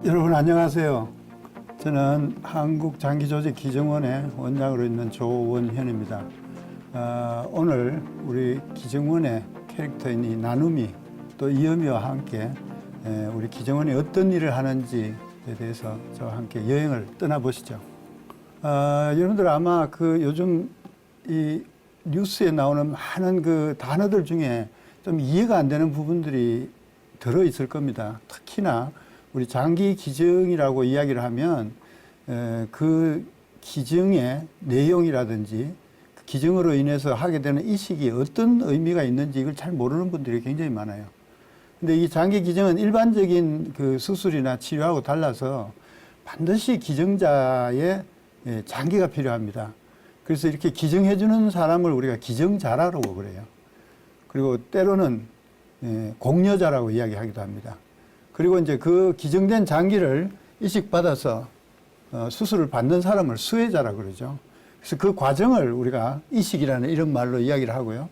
여러분 안녕하세요. 저는 한국장기조직기증원의 원장으로 있는 조원현입니다. 오늘 우리 기증원의 캐릭터인 이 나눔이 또 이어미와 함께 우리 기증원이 어떤 일을 하는지에 대해서 저와 함께 여행을 떠나보시죠. 여러분들 아마 요즘 이 뉴스에 나오는 많은 그 단어들 중에 좀 이해가 안 되는 부분들이 들어 있을 겁니다. 특히나 우리 장기 기증이라고 이야기를 하면 그 기증의 내용이라든지 그 기증으로 인해서 하게 되는 이식이 어떤 의미가 있는지 이걸 잘 모르는 분들이 굉장히 많아요. 근데 이 장기 기증은 일반적인 그 수술이나 치료하고 달라서 반드시 기증자의 장기가 필요합니다. 그래서 이렇게 기증해주는 사람을 우리가 기증자라고 그래요. 그리고 때로는 공여자라고 이야기하기도 합니다. 그리고 이제 그 기증된 장기를 이식받아서 수술을 받는 사람을 수혜자라고 그러죠. 그래서 그 과정을 우리가 이식이라는 이런 말로 이야기를 하고요.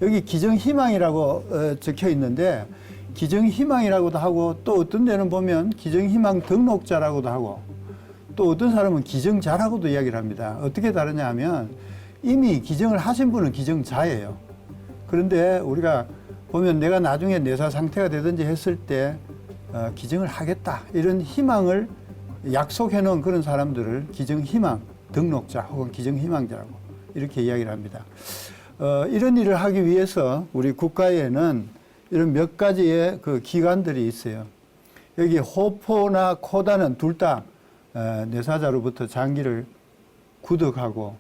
여기 기증희망이라고 적혀 있는데 기증희망이라고도 하고 또 어떤 데는 보면 기증희망 등록자라고도 하고 또 어떤 사람은 기증자라고도 이야기를 합니다. 어떻게 다르냐 하면 이미 기증을 하신 분은 기증자예요. 그런데 우리가 보면 내가 나중에 뇌사 상태가 되든지 했을 때 기증을 하겠다 이런 희망을 약속해 놓은 그런 사람들을 기증희망 등록자 혹은 기증희망자라고 이렇게 이야기를 합니다. 이런 일을 하기 위해서 우리 국가에는 이런 몇 가지의 그 기관들이 있어요. 여기 호포나 코다는 둘 다 뇌사자로부터 장기를 구독하고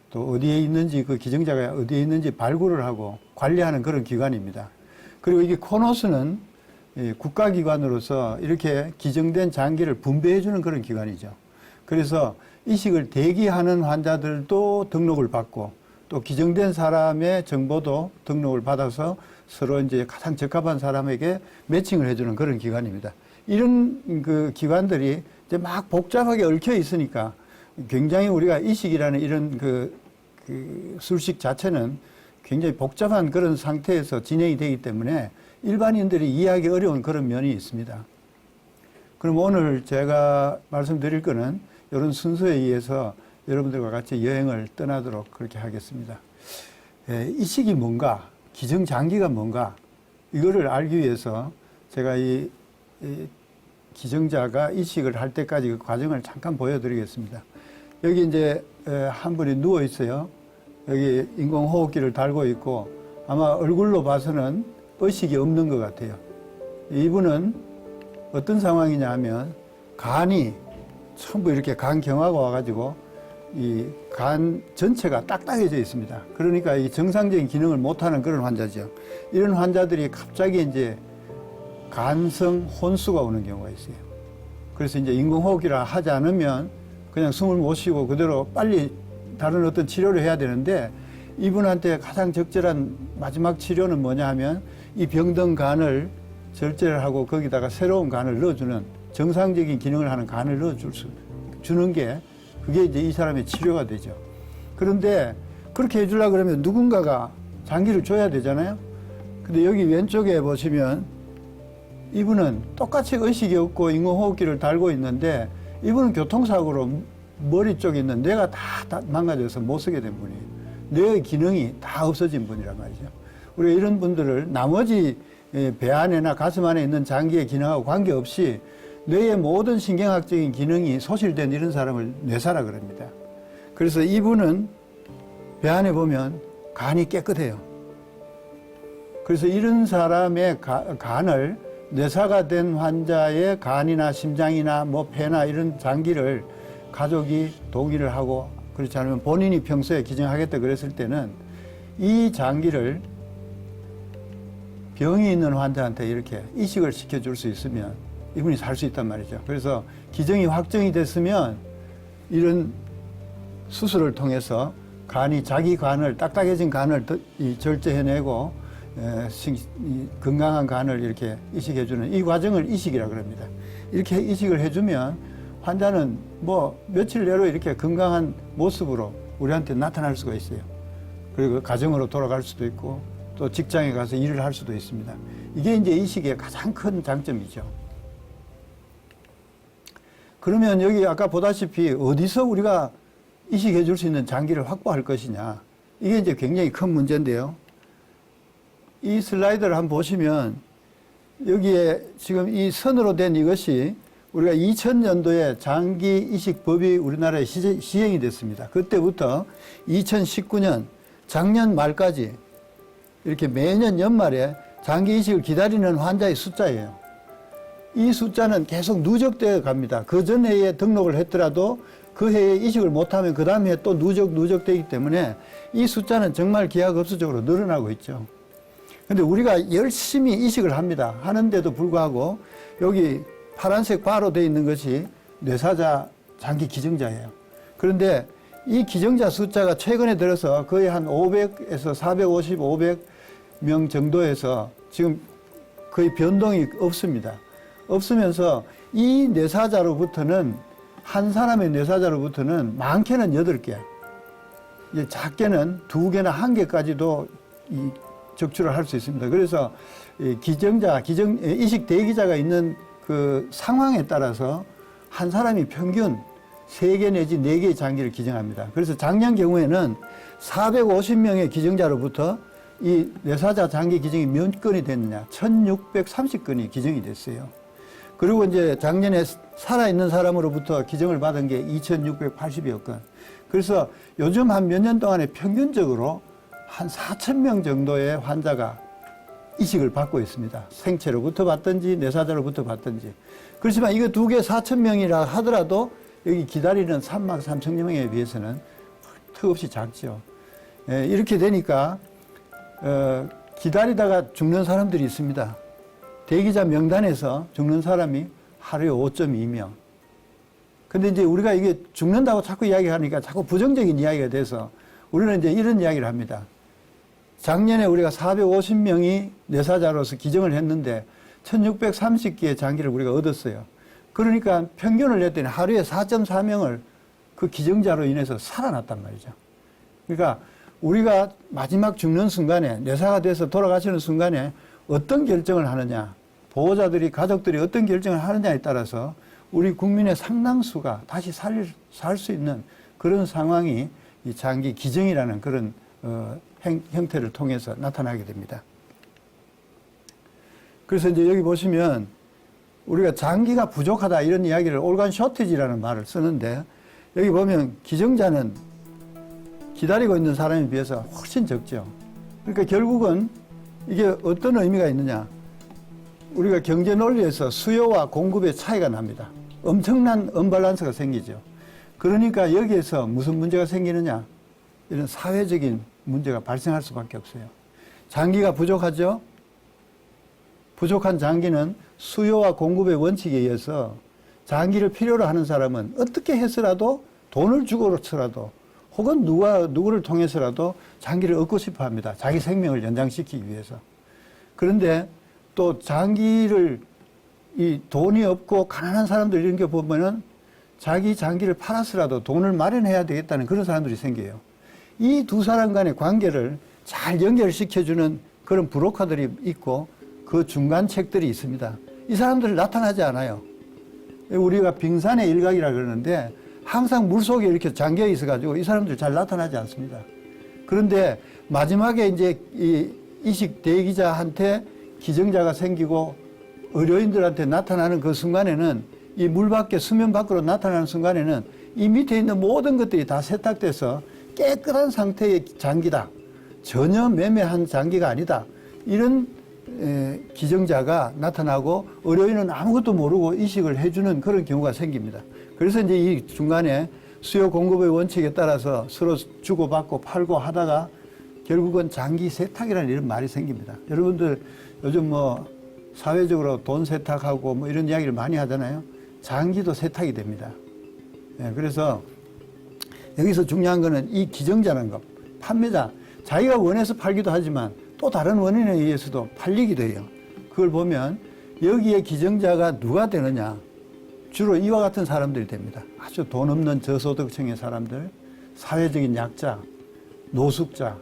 또 어디에 있는지 그 기증자가 어디에 있는지 발굴을 하고 관리하는 그런 기관입니다. 그리고 이게 코노스는 국가기관으로서 이렇게 기증된 장기를 분배해주는 그런 기관이죠. 그래서 이식을 대기하는 환자들도 등록을 받고 또 기증된 사람의 정보도 등록을 받아서 서로 이제 가장 적합한 사람에게 매칭을 해주는 그런 기관입니다. 이런 그 기관들이 이제 막 복잡하게 얽혀 있으니까 굉장히 우리가 이식이라는 이런 그 술식 자체는 굉장히 복잡한 그런 상태에서 진행이 되기 때문에 일반인들이 이해하기 어려운 그런 면이 있습니다. 그럼 오늘 제가 말씀드릴 거는 이런 순서에 의해서 여러분들과 같이 여행을 떠나도록 그렇게 하겠습니다. 이식이 뭔가, 기증장기가 뭔가, 이거를 알기 위해서 제가 이 기증자가 이식을 할 때까지 그 과정을 잠깐 보여드리겠습니다. 여기 이제 한 분이 누워 있어요. 여기 인공호흡기를 달고 있고 아마 얼굴로 봐서는 의식이 없는 것 같아요. 이분은 어떤 상황이냐 하면 간이 전부 이렇게 간경화가 와가지고 이 간 전체가 딱딱해져 있습니다. 그러니까 이 정상적인 기능을 못하는 그런 환자죠. 이런 환자들이 갑자기 이제 간성 혼수가 오는 경우가 있어요. 그래서 이제 인공호흡기를 하지 않으면 그냥 숨을 못 쉬고 그대로 빨리 다른 어떤 치료를 해야 되는데 이분한테 가장 적절한 마지막 치료는 뭐냐 하면 이 병든 간을 절제를 하고 거기다가 새로운 간을 넣어주는 정상적인 기능을 하는 간을 넣어주는 게 그게 이제 이 사람의 치료가 되죠. 그런데 그렇게 해주려고 그러면 누군가가 장기를 줘야 되잖아요. 근데 여기 왼쪽에 보시면 이분은 똑같이 의식이 없고 인공호흡기를 달고 있는데 이분은 교통사고로 머리 쪽에 있는 뇌가 다 망가져서 못 쓰게 된 분이에요. 뇌의 기능이 다 없어진 분이란 말이죠. 우리가 이런 분들을 나머지 배 안에나 가슴 안에 있는 장기의 기능하고 관계없이 뇌의 모든 신경학적인 기능이 소실된 이런 사람을 뇌사라 그럽니다. 그래서 이분은 배 안에 보면 간이 깨끗해요. 그래서 이런 사람의 간을 뇌사가 된 환자의 간이나 심장이나 뭐 폐나 이런 장기를 가족이 동의를 하고 그렇지 않으면 본인이 평소에 기증하겠다 그랬을 때는 이 장기를 병이 있는 환자한테 이렇게 이식을 시켜줄 수 있으면 이분이 살 수 있단 말이죠. 그래서 기증이 확정이 됐으면 이런 수술을 통해서 간이 자기 간을 딱딱해진 간을 절제해내고 건강한 간을 이렇게 이식해주는 이 과정을 이식이라고 합니다. 이렇게 이식을 해주면 환자는 뭐 며칠 내로 이렇게 건강한 모습으로 우리한테 나타날 수가 있어요. 그리고 가정으로 돌아갈 수도 있고 또 직장에 가서 일을 할 수도 있습니다. 이게 이제 이식의 가장 큰 장점이죠. 그러면 여기 아까 보다시피 어디서 우리가 이식해 줄 수 있는 장기를 확보할 것이냐. 이게 이제 굉장히 큰 문제인데요. 이 슬라이드를 한번 보시면 여기에 지금 이 선으로 된 이것이 우리가 2000년도에 장기 이식법이 우리나라에 시행이 됐습니다. 그때부터 2019년 작년 말까지 이렇게 매년 연말에 장기 이식을 기다리는 환자의 숫자예요. 이 숫자는 계속 누적되어 갑니다. 그 전 해에 등록을 했더라도 그 해에 이식을 못하면 그 다음 해에 또 누적되기 때문에 이 숫자는 정말 기하급수적으로 늘어나고 있죠. 근데 우리가 열심히 이식을 합니다. 하는데도 불구하고 여기 파란색 바로 되어 있는 것이 뇌사자 장기 기증자예요. 그런데 이 기증자 숫자가 최근에 들어서 거의 한 500에서 450, 500명 정도에서 지금 거의 변동이 없습니다. 없으면서 이 뇌사자로부터는 한 사람의 뇌사자로부터는 많게는 8개, 이제 작게는 2개나 1개까지도 이 적출을 할 수 있습니다. 그래서 이식 대기자가 있는 그 상황에 따라서 한 사람이 평균 3개 내지 4개의 장기를 기증합니다. 그래서 작년 경우에는 450명의 기증자로부터 이 뇌사자 장기 기증이 몇 건이 됐느냐? 1630건이 기증이 됐어요. 그리고 이제 작년에 살아있는 사람으로부터 기증을 받은 게 2680여 건. 그래서 요즘 한 몇 년 동안에 평균적으로 한 4,000명 정도의 환자가 이식을 받고 있습니다. 생체로부터 받든지 뇌사자로부터 받든지. 그렇지만 이거 2개 4,000명이라 하더라도 여기 기다리는 33,000명에 비해서는 턱없이 작죠. 이렇게 되니까 기다리다가 죽는 사람들이 있습니다. 대기자 명단에서 죽는 사람이 하루에 5.2명. 근데 이제 우리가 이게 죽는다고 자꾸 이야기하니까 자꾸 부정적인 이야기가 돼서 우리는 이제 이런 이야기를 합니다. 작년에 우리가 450명이 뇌사자로서 기증을 했는데 1630개의 장기를 우리가 얻었어요. 그러니까 평균을 냈더니 하루에 4.4명을 그 기증자로 인해서 살아났단 말이죠. 그러니까 우리가 마지막 죽는 순간에 뇌사가 돼서 돌아가시는 순간에 어떤 결정을 하느냐, 보호자들이, 가족들이 어떤 결정을 하느냐에 따라서 우리 국민의 상당수가 다시 살 수 있는 그런 상황이 이 장기 기증이라는 그런 형태를 통해서 나타나게 됩니다. 그래서 이제 여기 보시면 우리가 장기가 부족하다 이런 이야기를 organ shortage라는 말을 쓰는데 여기 보면 기증자는 기다리고 있는 사람에 비해서 훨씬 적죠. 그러니까 결국은 이게 어떤 의미가 있느냐. 우리가 경제 논리에서 수요와 공급의 차이가 납니다. 엄청난 언밸런스가 생기죠. 그러니까 여기에서 무슨 문제가 생기느냐. 이런 사회적인 문제가 발생할 수밖에 없어요. 장기가 부족하죠. 부족한 장기는 수요와 공급의 원칙에 의해서 장기를 필요로 하는 사람은 어떻게 해서라도 돈을 주고서라도 혹은 누구를 통해서라도 장기를 얻고 싶어 합니다. 자기 생명을 연장시키기 위해서. 그런데 또 장기를 이 돈이 없고 가난한 사람들 이런 게 보면은 자기 장기를 팔아서라도 돈을 마련해야 되겠다는 그런 사람들이 생겨요. 이 두 사람 간의 관계를 잘 연결시켜주는 그런 브로커들이 있고 그 중간책들이 있습니다. 이 사람들은 나타나지 않아요. 우리가 빙산의 일각이라 그러는데 항상 물속에 이렇게 잠겨 있어가지고 이 사람들 잘 나타나지 않습니다. 그런데 마지막에 이제 이 이식 대기자한테 기증자가 생기고 의료인들한테 나타나는 그 순간에는 이 물 밖에 수면 밖으로 나타나는 순간에는 이 밑에 있는 모든 것들이 다 세탁돼서 깨끗한 상태의 장기다. 전혀 매매한 장기가 아니다. 이런 기증자가 나타나고 의료인은 아무것도 모르고 이식을 해주는 그런 경우가 생깁니다. 그래서 이제 이 중간에 수요 공급의 원칙에 따라서 서로 주고받고 팔고 하다가 결국은 장기 세탁이라는 이런 말이 생깁니다. 여러분들 요즘 뭐 사회적으로 돈 세탁하고 뭐 이런 이야기를 많이 하잖아요. 장기도 세탁이 됩니다. 그래서 여기서 중요한 거는 이 기증자라는 것, 판매자, 자기가 원해서 팔기도 하지만 또 다른 원인에 의해서도 팔리기도 해요. 그걸 보면 여기에 기증자가 누가 되느냐. 주로 이와 같은 사람들이 됩니다. 아주 돈 없는 저소득층의 사람들, 사회적인 약자, 노숙자,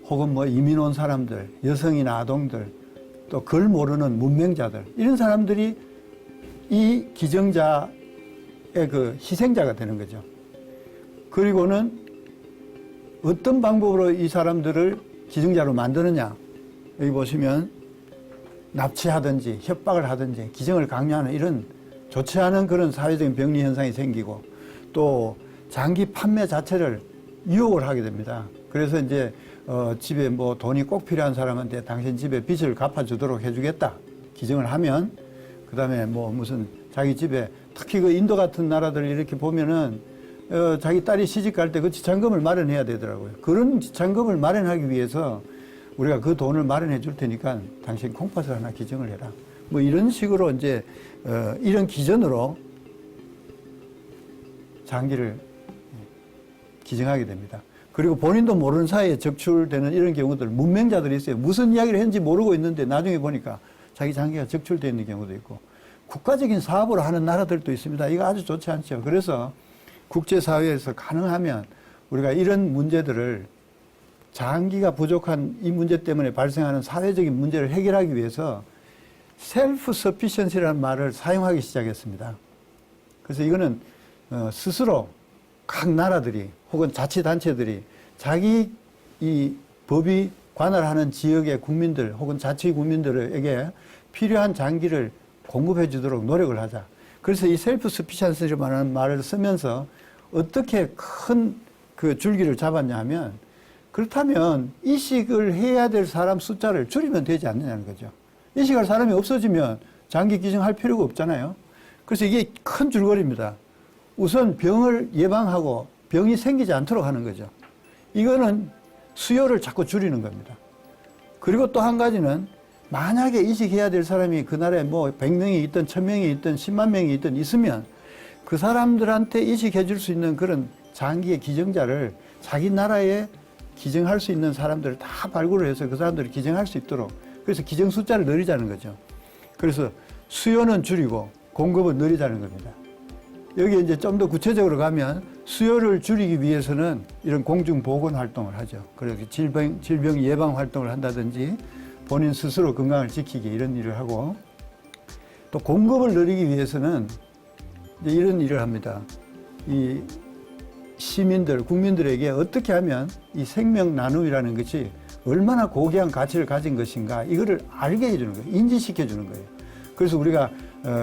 혹은 뭐 이민 온 사람들, 여성이나 아동들, 또 글 모르는 문맹자들, 이런 사람들이 이 기증자의 그 희생자가 되는 거죠. 그리고는 어떤 방법으로 이 사람들을 기증자로 만드느냐. 여기 보시면 납치하든지 협박을 하든지 기증을 강요하는 이런 좋지 않은 그런 사회적인 병리 현상이 생기고 또 장기 판매 자체를 유혹을 하게 됩니다. 그래서 이제 집에 뭐 돈이 꼭 필요한 사람한테 당신 집에 빚을 갚아주도록 해주겠다. 기증을 하면 그다음에 뭐 무슨 자기 집에 특히 그 인도 같은 나라들 이렇게 보면은 자기 딸이 시집 갈 때 그 지참금을 마련해야 되더라고요. 그런 지참금을 마련하기 위해서 우리가 그 돈을 마련해 줄 테니까 당신 콩팥을 하나 기증을 해라. 뭐 이런 식으로 이제 이런 기전으로 장기를 기증하게 됩니다. 그리고 본인도 모르는 사이에 적출되는 이런 경우들, 문맹자들이 있어요. 무슨 이야기를 했는지 모르고 있는데 나중에 보니까 자기 장기가 적출되어 있는 경우도 있고 국가적인 사업을 하는 나라들도 있습니다. 이거 아주 좋지 않죠. 그래서 국제사회에서 가능하면 우리가 이런 문제들을 장기가 부족한 이 문제 때문에 발생하는 사회적인 문제를 해결하기 위해서 셀프 서피션시라는 말을 사용하기 시작했습니다. 그래서 이거는 스스로 각 나라들이 혹은 자치단체들이 자기 이 법이 관할하는 지역의 국민들 혹은 자치 국민들에게 필요한 장기를 공급해 주도록 노력을 하자. 그래서 이 셀프 서피션시라는 말을 쓰면서 어떻게 큰 그 줄기를 잡았냐 하면 그렇다면 이식을 해야 될 사람 숫자를 줄이면 되지 않느냐는 거죠. 이식할 사람이 없어지면 장기 기증할 필요가 없잖아요. 그래서 이게 큰 줄거리입니다. 우선 병을 예방하고 병이 생기지 않도록 하는 거죠. 이거는 수요를 자꾸 줄이는 겁니다. 그리고 또 한 가지는 만약에 이식해야 될 사람이 그 나라에 뭐 100명이 있든 1000명이 있든 10만 명이 있든 있으면 그 사람들한테 이식해 줄 수 있는 그런 장기의 기증자를 자기 나라에 기증할 수 있는 사람들을 다 발굴을 해서 그 사람들을 기증할 수 있도록 그래서 기증 숫자를 늘리자는 거죠. 그래서 수요는 줄이고 공급은 늘리자는 겁니다. 여기 이제 좀 더 구체적으로 가면 수요를 줄이기 위해서는 이런 공중보건 활동을 하죠. 그래서 질병 예방 활동을 한다든지 본인 스스로 건강을 지키기 이런 일을 하고 또 공급을 늘리기 위해서는 이제 이런 일을 합니다. 이 시민들, 국민들에게 어떻게 하면 이 생명 나눔이라는 것이 얼마나 고귀한 가치를 가진 것인가 이거를 알게 해주는 거예요. 인지시켜 주는 거예요. 그래서 우리가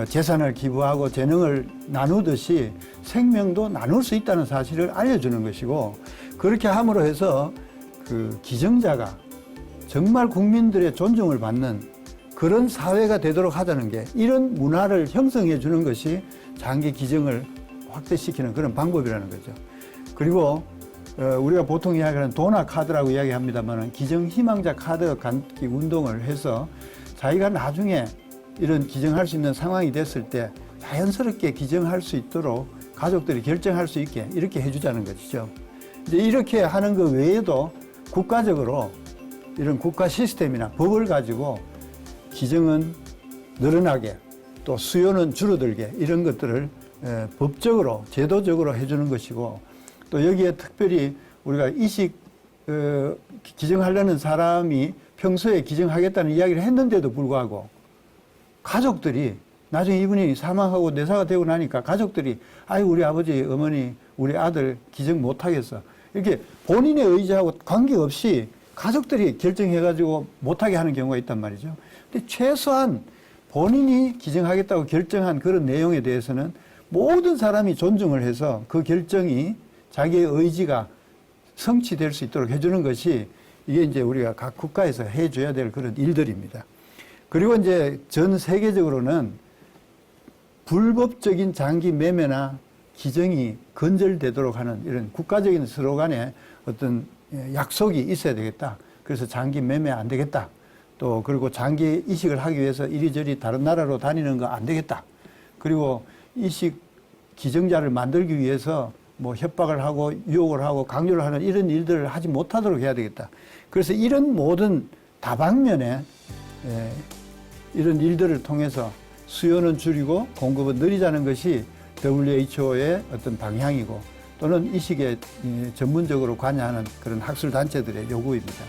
재산을 기부하고 재능을 나누듯이 생명도 나눌 수 있다는 사실을 알려주는 것이고 그렇게 함으로 해서 그 기증자가 정말 국민들의 존중을 받는 그런 사회가 되도록 하자는 게 이런 문화를 형성해 주는 것이 장기 기증을 확대시키는 그런 방법이라는 거죠. 그리고 우리가 보통 이야기하는 도나 카드라고 이야기합니다만 기증 희망자 카드 갖기 운동을 해서 자기가 나중에 이런 기증할 수 있는 상황이 됐을 때 자연스럽게 기증할 수 있도록 가족들이 결정할 수 있게 이렇게 해주자는 것이죠. 이제 이렇게 하는 것 외에도 국가적으로 이런 국가 시스템이나 법을 가지고 기증은 늘어나게 또 수요는 줄어들게 이런 것들을 법적으로 제도적으로 해주는 것이고 또 여기에 특별히 우리가 이식 기증하려는 사람이 평소에 기증하겠다는 이야기를 했는데도 불구하고 가족들이 나중에 이분이 사망하고 내사가 되고 나니까 가족들이 아유 우리 아버지 어머니 우리 아들 기증 못하겠어 이렇게 본인의 의지하고 관계없이 가족들이 결정해가지고 못하게 하는 경우가 있단 말이죠. 근데 최소한 본인이 기증하겠다고 결정한 그런 내용에 대해서는 모든 사람이 존중을 해서 그 결정이 자기의 의지가 성취될 수 있도록 해주는 것이 이게 이제 우리가 각 국가에서 해줘야 될 그런 일들입니다. 그리고 이제 전 세계적으로는 불법적인 장기 매매나 기증이 근절되도록 하는 이런 국가적인 서로 간에 어떤 약속이 있어야 되겠다. 그래서 장기 매매 안 되겠다. 또 그리고 장기 이식을 하기 위해서 이리저리 다른 나라로 다니는 거 안 되겠다. 그리고 이식 기증자를 만들기 위해서 뭐 협박을 하고 유혹을 하고 강요를 하는 이런 일들을 하지 못하도록 해야 되겠다. 그래서 이런 모든 다방면에 이런 일들을 통해서 수요는 줄이고 공급은 늘리자는 것이 WHO의 어떤 방향이고 또는 이식에 전문적으로 관여하는 그런 학술단체들의 요구입니다.